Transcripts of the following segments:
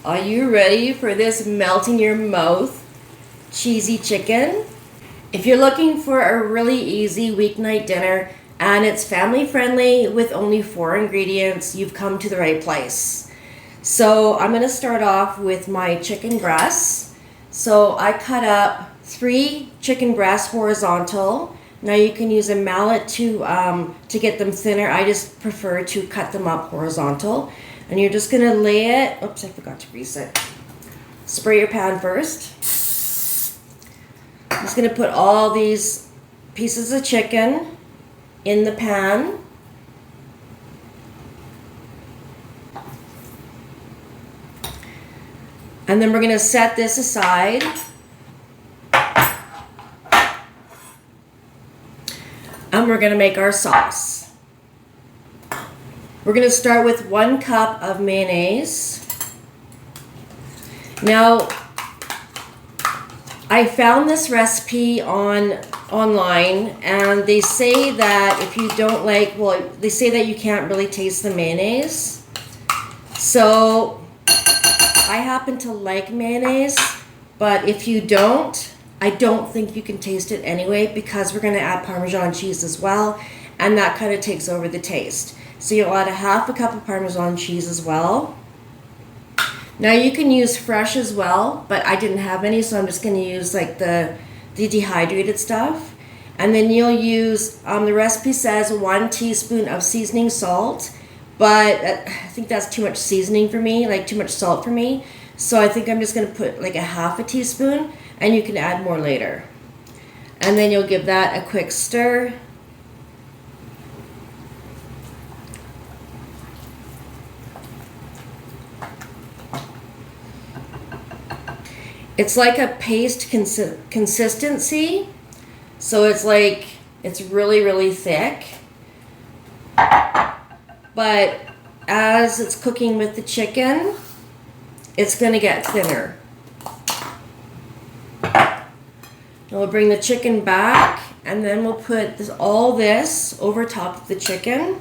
Are you ready for this melt in your mouth cheesy chicken? If you're looking for a really easy weeknight dinner and it's family friendly with only 4 ingredients, you've come to the right place. So I'm going to start off with my chicken breasts. So I cut up 3 chicken breasts horizontal. Now you can use a mallet to get them thinner. I just prefer to cut them up horizontal. And you're just gonna lay it, oops, I forgot to grease it. Spray your pan first. I'm just gonna put all these pieces of chicken in the pan. And then we're gonna set this aside. And we're gonna make our sauce. We're gonna start with 1 cup of mayonnaise. Now, I found this recipe online, and they say that if you don't like, well, they say that you can't really taste the mayonnaise. So, I happen to like mayonnaise, but if you don't, I don't think you can taste it anyway, because we're gonna add Parmesan cheese as well, and that kind of takes over the taste. So you'll add a 1/2 cup of Parmesan cheese as well. Now you can use fresh as well, but I didn't have any, so I'm just going to use like the dehydrated stuff. And then you'll use, the recipe says 1 teaspoon of seasoning salt, but I think that's too much seasoning for me, like too much salt for me. So I think I'm just going to put like a 1/2 teaspoon, and you can add more later. And then you'll give that a quick stir. It's like a paste consistency, so it's like, it's really, really thick. But as it's cooking with the chicken, it's gonna get thinner. Now we'll bring the chicken back, and then we'll put all this over top of the chicken.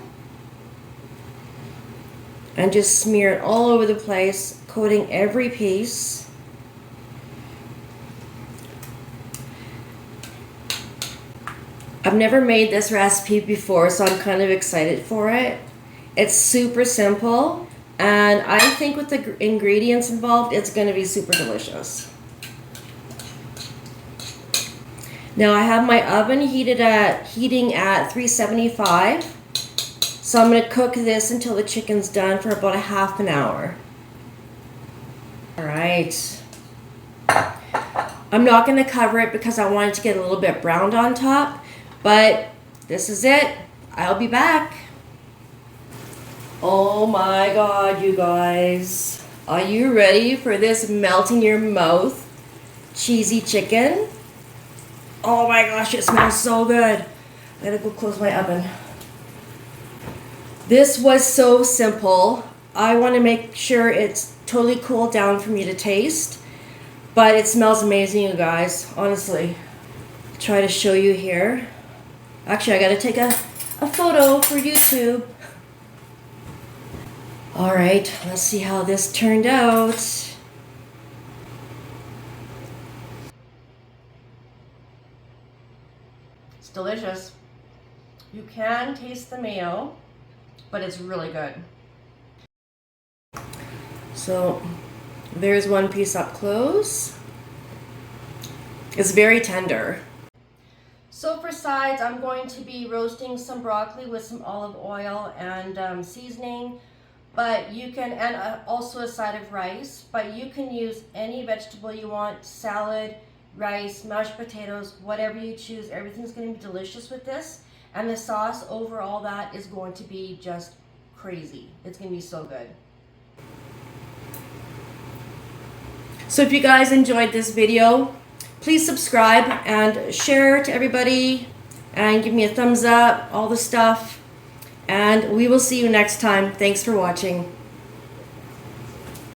And just smear it all over the place, coating every piece. I've never made this recipe before, so I'm kind of excited for it. It's super simple, and I think with the ingredients involved, it's going to be super delicious. Now I have my oven heating at 375, so I'm going to cook this until the chicken's done for about a 1/2 hour. All right. I'm not going to cover it because I want it to get a little bit browned on top. But this is it. I'll be back. Oh my God, you guys. Are you ready for this melt in your mouth cheesy chicken? Oh my gosh, it smells so good. I gotta go close my oven. This was so simple. I want to make sure it's totally cooled down for me to taste. But it smells amazing, you guys. Honestly. Try to show you here. Actually, I gotta take a photo for YouTube. All right, let's see how this turned out. It's delicious. You can taste the mayo, but it's really good. So there's one piece up close. It's very tender. So for sides, I'm going to be roasting some broccoli with some olive oil and seasoning, but you can, and also a side of rice, but you can use any vegetable you want, salad, rice, mashed potatoes, whatever you choose. Everything's going to be delicious with this, and the sauce over all that is going to be just crazy. It's going to be so good. So if you guys enjoyed this video, please subscribe and share to everybody and give me a thumbs up, all the stuff. And we will see you next time. Thanks for watching.